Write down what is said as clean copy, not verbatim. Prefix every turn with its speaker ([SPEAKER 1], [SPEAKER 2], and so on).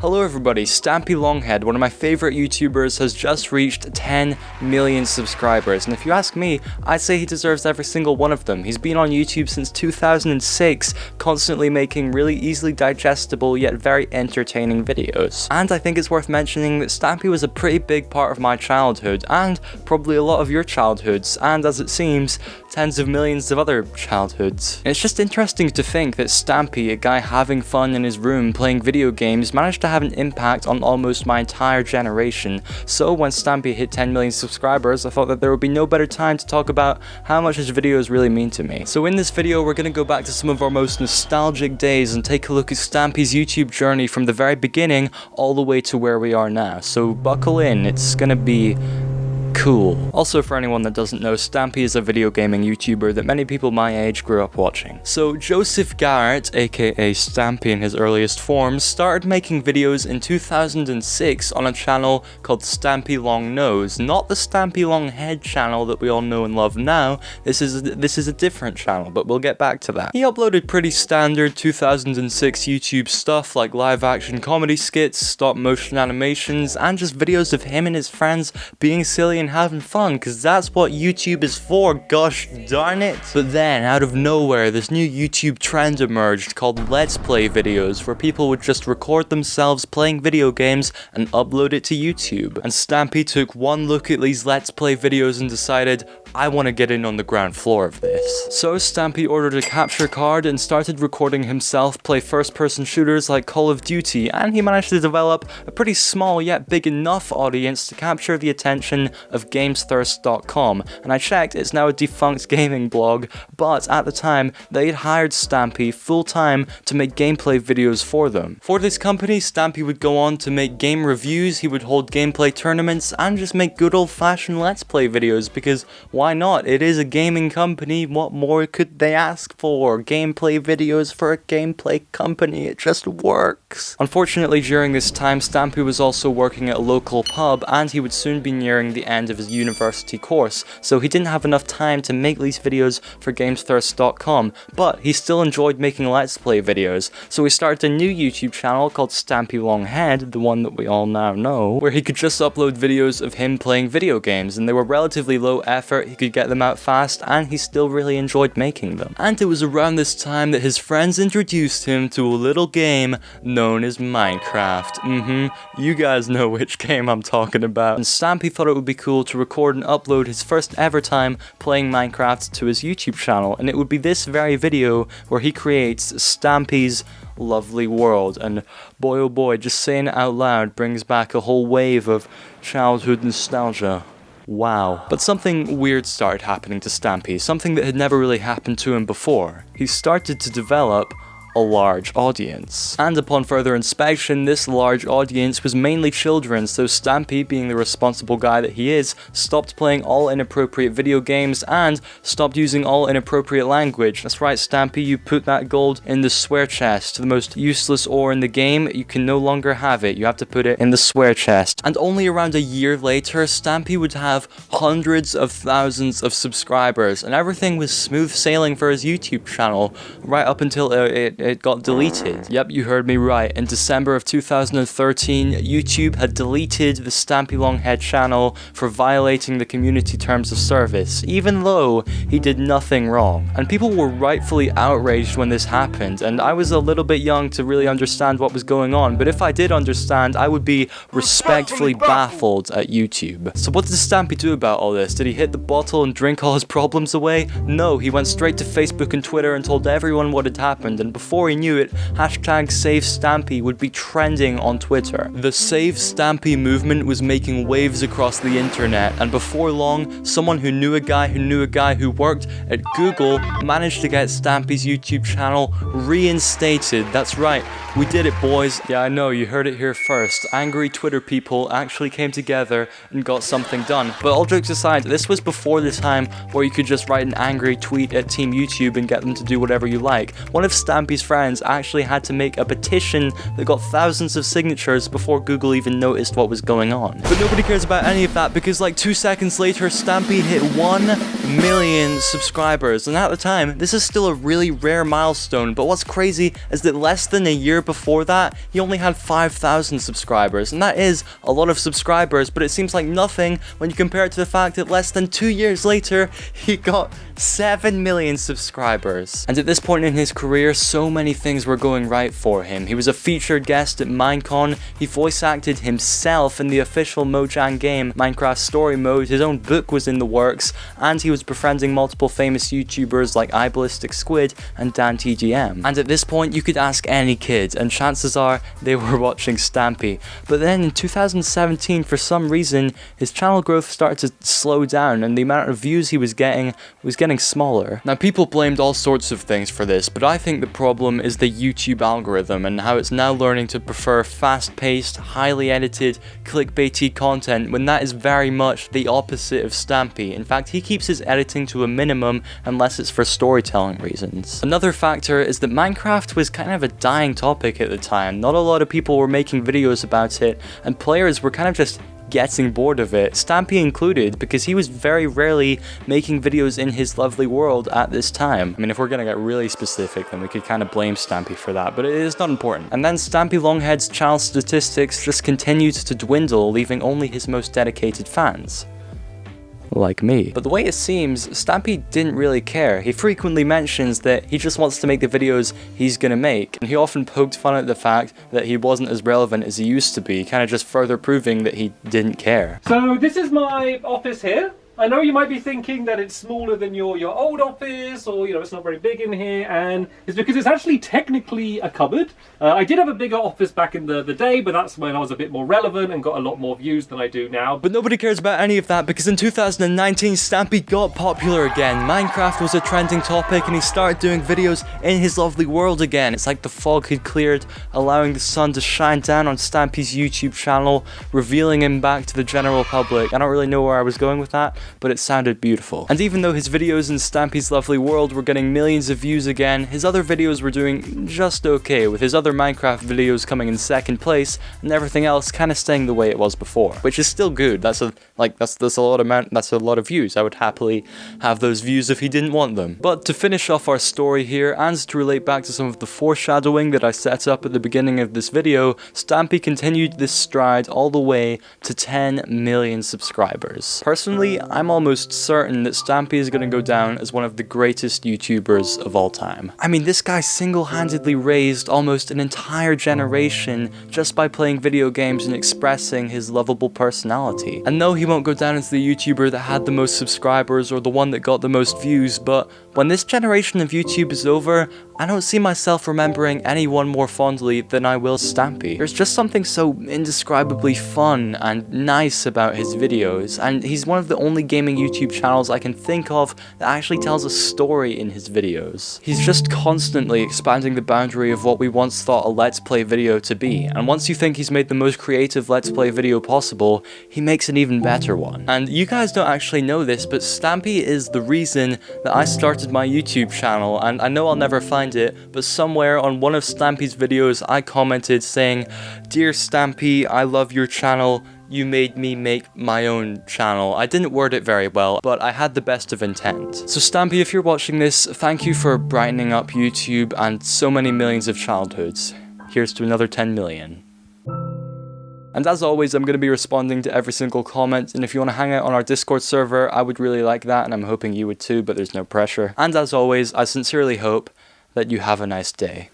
[SPEAKER 1] Hello everybody, Stampy Longhead, one of my favorite YouTubers, has just reached 10 million subscribers, and if you ask me, I'd say he deserves every single one of them. He's been on YouTube since 2006, constantly making really easily digestible yet very entertaining videos. And I think it's worth mentioning that Stampy was a pretty big part of my childhood, and probably a lot of your childhoods, and as it seems, tens of millions of other childhoods. It's just interesting to think that Stampy, a guy having fun in his room playing video games, managed to have an impact on almost my entire generation. So when Stampy hit 10 million subscribers, I thought that there would be no better time to talk about how much his videos really mean to me. So in this video, we're gonna go back to some of our most nostalgic days and take a look at Stampy's YouTube journey from the very beginning all the way to where we are now. So buckle in, it's gonna be cool. Also, for anyone that doesn't know, Stampy is a video gaming YouTuber that many people my age grew up watching. So Joseph Garrett, aka Stampy in his earliest forms, started making videos in 2006 on a channel called Stampy Long Nose, not the Stampy Long Head channel that we all know and love now. This is a different channel, but we'll get back to that. He uploaded pretty standard 2006 YouTube stuff like live action comedy skits, stop motion animations, and just videos of him and his friends being silly and having fun, because that's what YouTube is for, gosh darn it. But then, out of nowhere, this new YouTube trend emerged called Let's Play videos, where people would just record themselves playing video games and upload it to YouTube. And Stampy took one look at these Let's Play videos and decided, I want to get in on the ground floor of this. So Stampy ordered a capture card and started recording himself play first-person shooters like Call of Duty, and he managed to develop a pretty small yet big enough audience to capture the attention of GamesThirst.com, and I checked, it's now a defunct gaming blog, but at the time, they had hired Stampy full-time to make gameplay videos for them. For this company, Stampy would go on to make game reviews, he would hold gameplay tournaments, and just make good old-fashioned Let's Play videos, because why not? It is a gaming company, what more could they ask for? Gameplay videos for a gameplay company, it just works. Unfortunately, during this time, Stampy was also working at a local pub, and he would soon be nearing the end of his university course, so he didn't have enough time to make these videos for GamesThirst.com, but he still enjoyed making Let's Play videos, so he started a new YouTube channel called Stampy Longhead, the one that we all now know, where he could just upload videos of him playing video games, and they were relatively low effort, he could get them out fast, and he still really enjoyed making them. And it was around this time that his friends introduced him to a little game known as Minecraft. You guys know which game I'm talking about. And Stampy thought it would be cool to record and upload his first ever time playing Minecraft to his YouTube channel, and it would be this very video where he creates Stampy's lovely world, and boy oh boy, just saying it out loud brings back a whole wave of childhood nostalgia. Wow. But something weird started happening to Stampy, something that had never really happened to him before. He started to develop a large audience. And upon further inspection, this large audience was mainly children, so Stampy, being the responsible guy that he is, stopped playing all inappropriate video games and stopped using all inappropriate language. That's right, Stampy, you put that gold in the swear chest. The most useless ore in the game, you can no longer have it. You have to put it in the swear chest. And only around a year later, Stampy would have hundreds of thousands of subscribers, and everything was smooth sailing for his YouTube channel, right up until it got deleted. Yep, you heard me right. In December of 2013, YouTube had deleted the Stampy Longhead channel for violating the community terms of service, even though he did nothing wrong. And people were rightfully outraged when this happened, and I was a little bit young to really understand what was going on, but if I did understand, I would be respectfully baffled at YouTube. So what did Stampy do about all this? Did he hit the bottle and drink all his problems away? No, he went straight to Facebook and Twitter and told everyone what had happened, and before he knew it, hashtag #SaveStampy would be trending on Twitter. The Save Stampy movement was making waves across the internet, and before long, someone who knew a guy who worked at Google managed to get Stampy's YouTube channel reinstated. That's right, we did it, boys. Yeah, I know, you heard it here first. Angry Twitter people actually came together and got something done. But all jokes aside, this was before the time where you could just write an angry tweet at Team YouTube and get them to do whatever you like. One of Stampy's friends actually had to make a petition that got thousands of signatures before Google even noticed what was going on. But nobody cares about any of that, because like 2 seconds later, Stampy hit 1 million subscribers, and at the time, this is still a really rare milestone, but what's crazy is that less than a year before that, he only had 5,000 subscribers, and that is a lot of subscribers, but it seems like nothing when you compare it to the fact that less than 2 years later, he got 7 million subscribers. And at this point in his career, so many things were going right for him. He was a featured guest at Minecon, he voice acted himself in the official Mojang game, Minecraft Story Mode, his own book was in the works, and he was befriending multiple famous YouTubers like iBallisticSquid and DanTGM. And at this point, you could ask any kid, and chances are they were watching Stampy. But then in 2017, for some reason, his channel growth started to slow down, and the amount of views he was getting smaller. Now, people blamed all sorts of things for this, but I think the problem is the YouTube algorithm and how it's now learning to prefer fast-paced, highly edited, clickbaity content when that is very much the opposite of Stampy. In fact, he keeps his editing to a minimum unless it's for storytelling reasons. Another factor is that Minecraft was kind of a dying topic at the time. Not a lot of people were making videos about it, and players were kind of just getting bored of it, Stampy included, because he was very rarely making videos in his lovely world at this time. I mean, if we're gonna get really specific, then we could kind of blame Stampy for that, but it is not important. And then Stampy Longhead's channel statistics just continued to dwindle, leaving only his most dedicated fans. Like me. But the way it seems, Stampy didn't really care. He frequently mentions that he just wants to make the videos he's gonna make, and he often poked fun at the fact that he wasn't as relevant as he used to be, kind of just further proving that he didn't care.
[SPEAKER 2] So this is my office here. I know you might be thinking that it's smaller than your old office, or, you know, it's not very big in here, and it's because it's actually technically a cupboard. I did have a bigger office back in the day, but that's when I was a bit more relevant and got a lot more views than I do now.
[SPEAKER 1] But nobody cares about any of that, because in 2019, Stampy got popular again. Minecraft was a trending topic, and he started doing videos in his lovely world again. It's like the fog had cleared, allowing the sun to shine down on Stampy's YouTube channel, revealing him back to the general public. I don't really know where I was going with that, but it sounded beautiful. And even though his videos in Stampy's lovely world were getting millions of views again, his other videos were doing just okay, with his other Minecraft videos coming in second place and everything else kind of staying the way it was before, which is still good. That's a lot of views. I would happily have those views if he didn't want them. But to finish off our story here, and to relate back to some of the foreshadowing that I set up at the beginning of this video, Stampy continued this stride all the way to 10 million subscribers. Personally, I'm almost certain that Stampy is going to go down as one of the greatest YouTubers of all time. I mean, this guy single-handedly raised almost an entire generation just by playing video games and expressing his lovable personality. And no, he won't go down as the YouTuber that had the most subscribers or the one that got the most views, but when this generation of YouTube is over, I don't see myself remembering anyone more fondly than I will Stampy. There's just something so indescribably fun and nice about his videos, and he's one of the only gaming YouTube channels I can think of that actually tells a story in his videos. He's just constantly expanding the boundary of what we once thought a Let's Play video to be, and once you think he's made the most creative Let's Play video possible, he makes an even better one. And you guys don't actually know this, but Stampy is the reason that I started my YouTube channel, and I know I'll never find it, but somewhere on one of Stampy's videos I commented saying, "Dear Stampy, I love your channel. You made me make my own channel." I didn't word it very well, but I had the best of intent. So Stampy, if you're watching this, thank you for brightening up YouTube and so many millions of childhoods. Here's to another 10 million. And as always, I'm going to be responding to every single comment, and if you want to hang out on our Discord server, I would really like that, and I'm hoping you would too, but there's no pressure. And as always, I sincerely hope that you have a nice day.